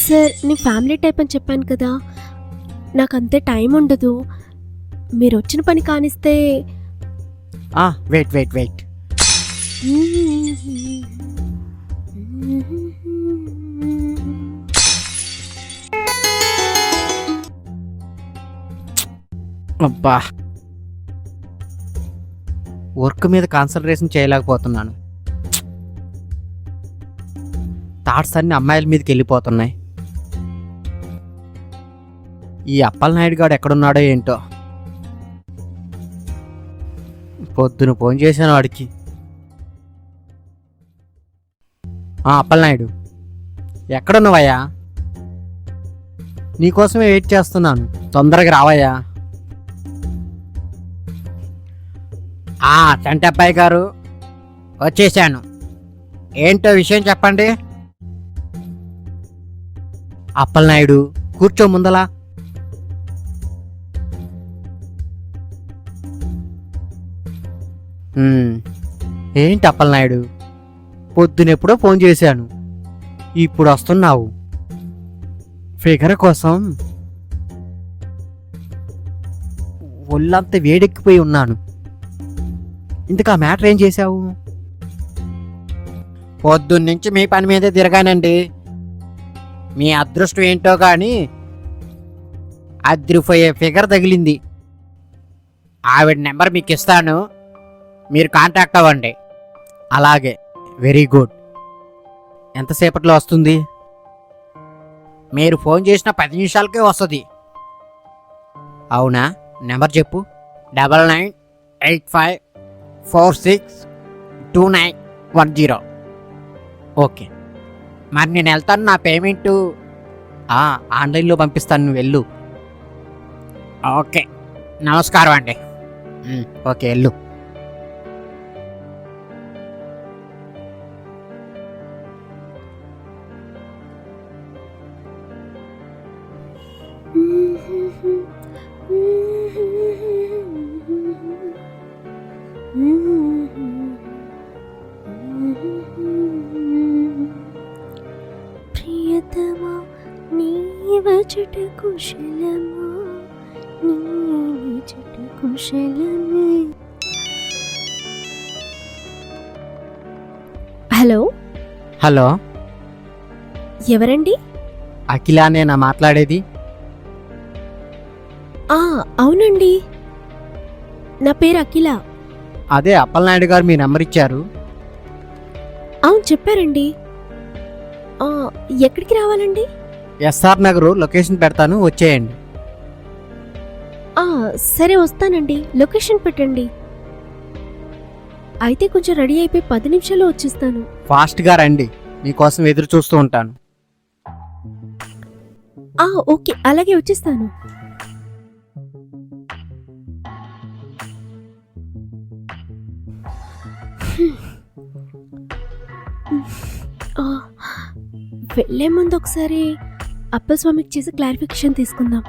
Sir నేను family type అని చెప్పాను కదా, నాకు అంతే టైం ఉండదు. మీరు వచ్చిన పని కానిస్తే. వెయిట్. అబ్బా, వర్క్ మీద కాన్సన్ట్రేషన్ చేయలేకపోతున్నాను. థాట్స్ అన్ని అమ్మాయిల మీదకి వెళ్ళిపోతున్నాయి. ఈ అప్పలనాయుడు గాడు ఎక్కడున్నాడో ఏంటో. పొద్దున ఫోన్ చేశాను వాడికి. అప్పలనాయుడు, ఎక్కడున్నావయ్యా? నీకోసమే వెయిట్ చేస్తున్నాను, తొందరగా రావయ్యా. చంటబ్బాయి గారు, వచ్చేసాను. ఏంటో విషయం చెప్పండి. అప్పలనాయుడు, కూర్చో ముందలా. ఏంటి అప్పలనాయుడు, పొద్దునెప్పుడో ఫోన్ చేశాను, ఇప్పుడు వస్తున్నావు? ఫిగర్ కోసం ఒళ్ళంతా వేడెక్కిపోయి ఉన్నాను. ఇంతకు ఆ మ్యాటర్ ఏం చేశావు? పొద్దున్నుంచి మీ పని మీదే తిరగానండి. మీ అదృష్టం ఏంటో కానీ అదిరిపోయే ఫిగర్ తగిలింది. ఆవిడ నెంబర్ మీకు ఇస్తాను, మీరు కాంటాక్ట్ అవ్వండి. అలాగే, వెరీ గుడ్. ఎంతసేపట్లో వస్తుంది? మీరు ఫోన్ చేసిన 10 నిమిషాలకే వస్తుంది. అవునా? నెంబర్ చెప్పు. 9985462910. ఓకే, మరి నేను వెళ్తాను. నా పేమెంటు ఆన్లైన్లో పంపిస్తాను, నువ్వు వెళ్ళు. ఓకే, నమస్కారం అండి. ఓకే, వెళ్ళు. ప్రియతమా, నీ వచట కుశలమా, నీ వచట కుశలమే. హలో హలో, ఎవరండి? అఖిలానేనా మాట్లాడేది? అవునండి, నా పేరు అఖిల. అదే అప్పలనాయుడు గారు మీ నెంబర్ ఇచ్చారు. అవును, చెప్పారండి. ఎక్కడికి రావాలండి? ఎస్ఆర్ నగర్ లొకేషన్ పెడతాను, వచ్చేయండి. సరే, వస్తానండి. లొకేషన్ పెట్టండి. అయితే కొంచెం రెడీ అయిపోయి 10 నిమిషాల్లో వచ్చేస్తాను. ఫాస్ట్గా రండి, మీకోసం ఎదురు చూస్తూ ఉంటాను. ఓకే, అలాగే వచ్చేస్తాను. వెళ్ళే ముందు ఒకసారి అప్పస్వామికి చేసి క్లారిఫికేషన్ తీసుకుందాం.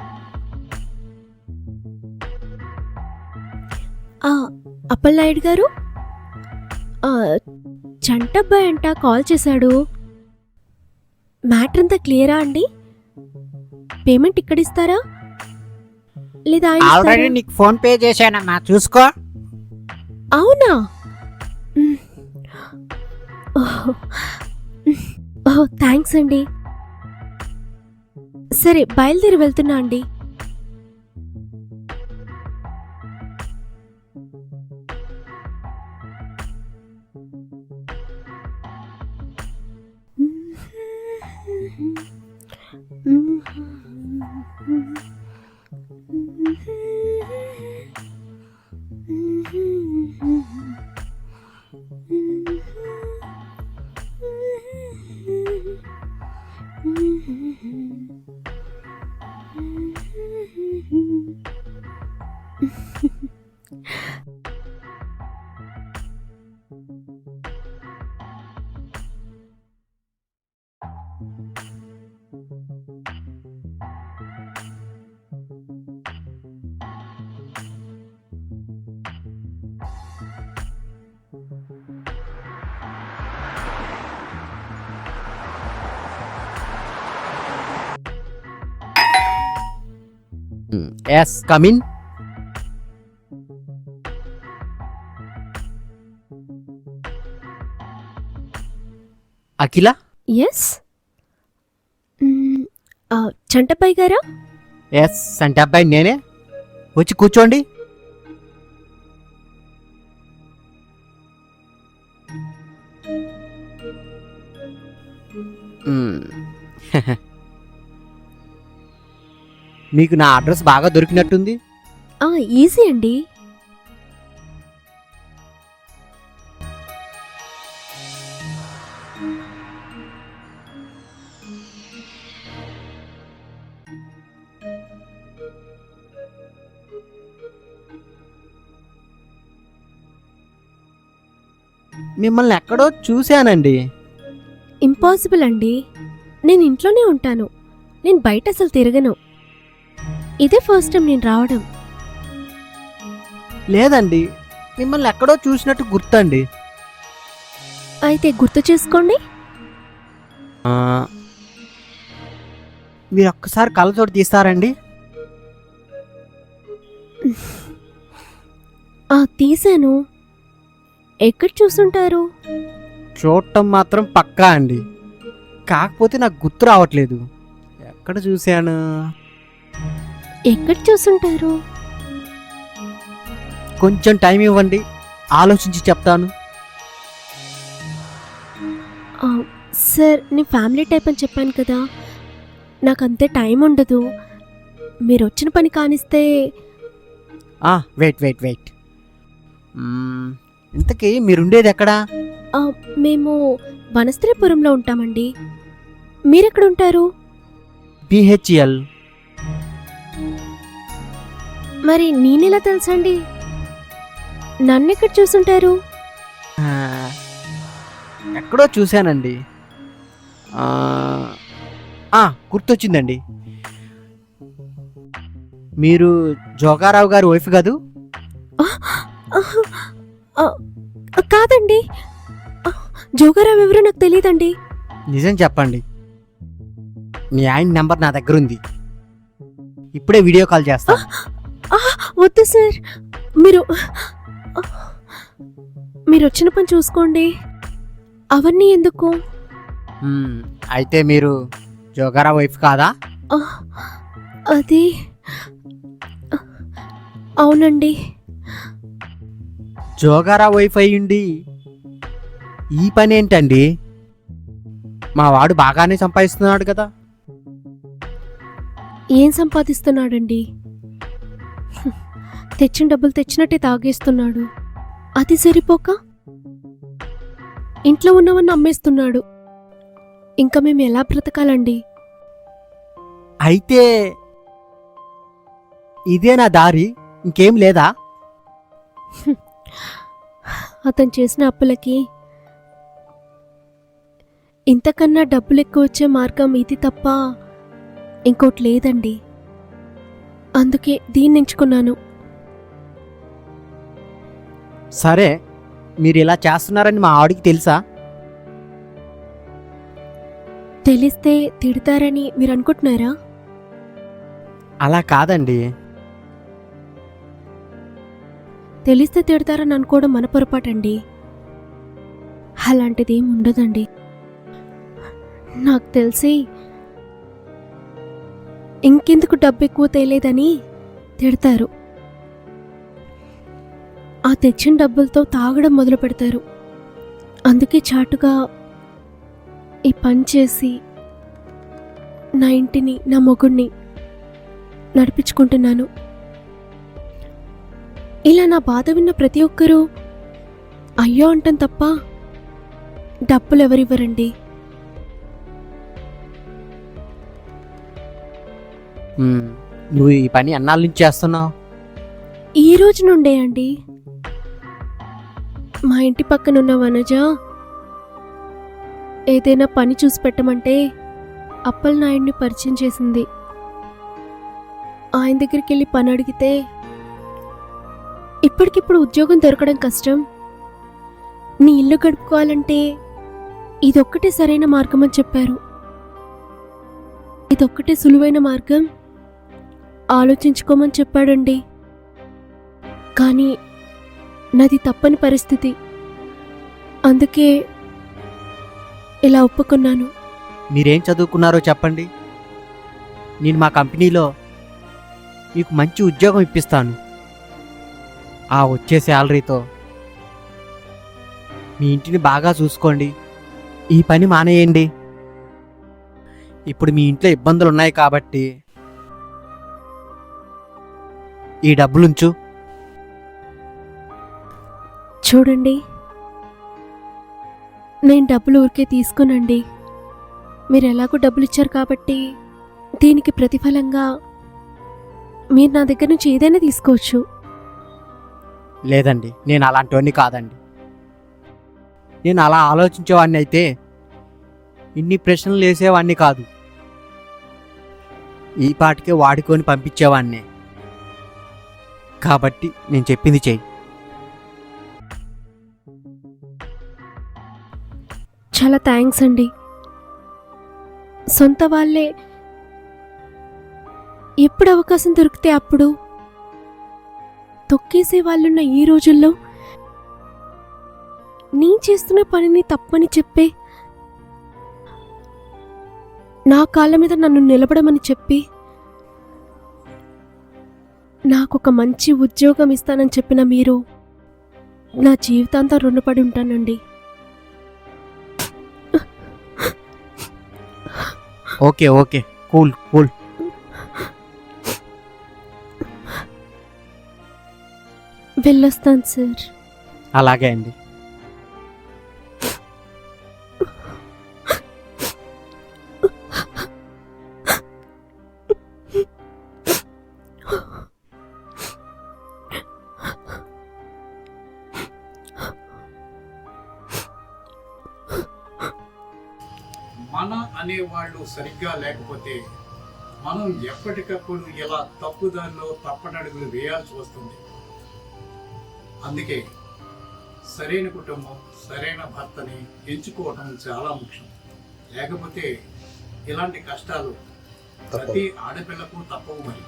అప్పలనాయుడు గారు, చంటబ్బాయి అంట కాల్ చేశాడు. మ్యాటర్ అంతా క్లియరా అండి? పేమెంట్ ఇక్కడ ఇస్తారా లేదా? ఆల్రెడీ నీకు ఫోన్ పే చేశానమ్మా, చూసుకో. అవునా? థ్యాంక్స్ అండి. సరే, బయలుదేరి వెళ్తున్నా అండి. Yes come in. అఖిల. ఎస్. చంటపై గారా? ఎస్ అంటే అబ్బాయి నేనే. వచ్చి కూర్చోండి. మీకు నా అడ్రస్ బాగా దొరికినట్టుంది. ఈజీ అండి. మిమ్మల్ని ఎక్కడో చూశానండి. ఇంపాసిబుల్ అండి. నేను ఇంట్లోనే ఉంటాను. నేను బయట అసలు తిరగను. ఇదే ఫస్ట్ టైం నేను రావడం. లేదండి, మిమ్మల్ని ఎక్కడో చూసినట్టు గుర్తండి. అయితే గుర్తు చేసుకోండి. మీరు ఒక్కసారి కళ్ళతోటి తీస్తారండి? తీశాను. ఎక్కడ చూసుంటారు? చూడటం మాత్రం పక్కా అండి, కాకపోతే నాకు గుర్తు రావట్లేదు. ఎక్కడ చూశాను? ఎక్కడ చూసుంటారు? కొంచెం టైం ఇవ్వండి, ఆలోచించి చెప్తాను. సార్, నేను ఫ్యామిలీ టైప్ అని చెప్పాను కదా, నాకు అంతే టైం ఉండదు. మీరు వచ్చిన పని కానిస్తే. వెయిట్ వెయిట్ వెయిట్ ఇంతకీ మీరుండేది ఎక్కడా? మేము వనస్త్రీపురంలో ఉంటామండి. మీరెక్కడ ఉంటారు? BHL. మరి నేనెలా తెలుసండి? నన్నెక్కడ చూసుంటారు? ఎక్కడో చూశానండి. గుర్తొచ్చిందండి, మీరు జోగారావు గారి వైఫ్ కాదు? కాదండి, జోగారావు ఎవరో నాకు తెలియదండి. నిజం చెప్పండి, మీ ఆయన నెంబర్ నా దగ్గర ఉంది. ఇప్పుడే వీడియో కాల్ చేస్తా. వద్దు సార్, మీరు వచ్చిన పని చూసుకోండి. అవన్నీ ఎందుకు? అయితే మీరు జోగారావు వైఫ్ కాదా? అది అవునండి. జోగారావు వైఫ్ అయ్యిండి ఈ పని ఏంటండి? మా వాడు బాగానే సంపాదిస్తున్నాడు కదా. ఏం సంపాదిస్తున్నాడండి? తెచ్చిన డబ్బులు తెచ్చినట్టే తాగేస్తున్నాడు. అది సరిపోక ఇంట్లో ఉన్నవన్నీ అమ్మేస్తున్నాడు. ఇంకా మేము ఎలా బ్రతకాలండి? అయితే ఇదే నా దారి, ఇంకేం లేదా? అతను చేసిన అప్పులకి ఇంతకన్నా డబ్బులు ఎక్కువ వచ్చే మార్గం ఇది తప్ప ఇంకోటి లేదండి. అందుకే దీన్ని ఎంచుకున్నాను. సరే, మీరు ఇలా చేస్తున్నారని మా ఆవిడికి తెలుసా? తెలిస్తే తిడతారని మీరు అనుకుంటున్నారా? అలా కాదండి. తెలిస్తే తిడతారని అనుకోవడం మన పొరపాటండి. అలాంటిది ఏమి ఉండదండి. నాకు తెలిసి ఇంకెందుకు డబ్బు ఎక్కువ తేలేదని తిడతారు. ఆ తెచ్చిన డబ్బులతో తాగడం మొదలు పెడతారు. అందుకే చాటుగా ఈ పని చేసి నా ఇంటిని, నా మొగుడిని నడిపించుకుంటున్నాను. ఇలా నా బాధ విన్న ప్రతి ఒక్కరూ అయ్యో అంటాం తప్ప డబ్బులు ఎవరివ్వరండి. నువ్వు ఈ పని ఎన్నాళ్ళ నుంచి చేస్తున్నావు? ఈ రోజు నుండే అండి. మా ఇంటి పక్కనున్న వనజ ఏదైనా పని చూసి పెట్టమంటే అప్పలనాయుడిని పరిచయం చేసింది. ఆయన దగ్గరికి వెళ్ళి పని అడిగితే ఇప్పటికిప్పుడు ఉద్యోగం దొరకడం కష్టం, నీ ఇల్లు గడుపుకోవాలంటే ఇదొక్కటే సరైన మార్గం అని చెప్పారు. ఇదొక్కటే సులువైన మార్గం, ఆలోచించుకోమని చెప్పాడండి. కానీ నాది తప్పని పరిస్థితి, అందుకే ఇలా ఒప్పుకున్నాను. మీరేం చదువుకున్నారో చెప్పండి, నేను మా కంపెనీలో మీకు మంచి ఉద్యోగం ఇప్పిస్తాను. ఆ వచ్చే శాలరీతో మీ ఇంటిని బాగా చూసుకోండి. ఈ పని మానేయండి. ఇప్పుడు మీ ఇంట్లో ఇబ్బందులు ఉన్నాయి కాబట్టి ఈ డబ్బులుంచు. చూడండి, నేను డబ్బులు ఊరికే తీసుకోనండి. మీరు ఎలాగో డబ్బులు ఇచ్చారు కాబట్టి దీనికి ప్రతిఫలంగా మీరు నా దగ్గర నుంచి ఏదైనా తీసుకోవచ్చు. లేదండి, నేను అలాంటివన్నీ కాదండి. నేను అలా ఆలోచించేవాడిని అయితే ఇన్ని ప్రశ్నలు వేసేవాడిని కాదు. ఈ పాటికే వాడుకొని పంపించేవాడిని. కాబట్టి నేను చెప్పింది చెయ్యి. చాలా థ్యాంక్స్ అండి. సొంత వాళ్ళే ఎప్పుడు అవకాశం దొరికితే అప్పుడు తొక్కేసే వాళ్ళున్న ఈ రోజుల్లో నీ చేస్తున్న పనిని తప్పని చెప్పే, నా కాళ్ళ మీద నన్ను నిలబడమని చెప్పి నాకొక మంచి ఉద్యోగం ఇస్తానని చెప్పిన మీరు నా జీవితాంతం రుణపడి ఉంటానండి. Okay okay, cool cool. వెళ్ళొస్తాను సార్. అలాగే అండి. మన అనేవాళ్ళు సరిగ్గా లేకపోతే మనం ఎప్పటికప్పుడు ఇలా తప్పుదారిలో తప్పటడుగులు వేయాల్సి వస్తుంది. అందుకే సరైన కుటుంబం, సరైన భర్తని ఎంచుకోవటం చాలా ముఖ్యం. లేకపోతే ఇలాంటి కష్టాలు ప్రతి ఆడపిల్లకు తప్పవు మరి.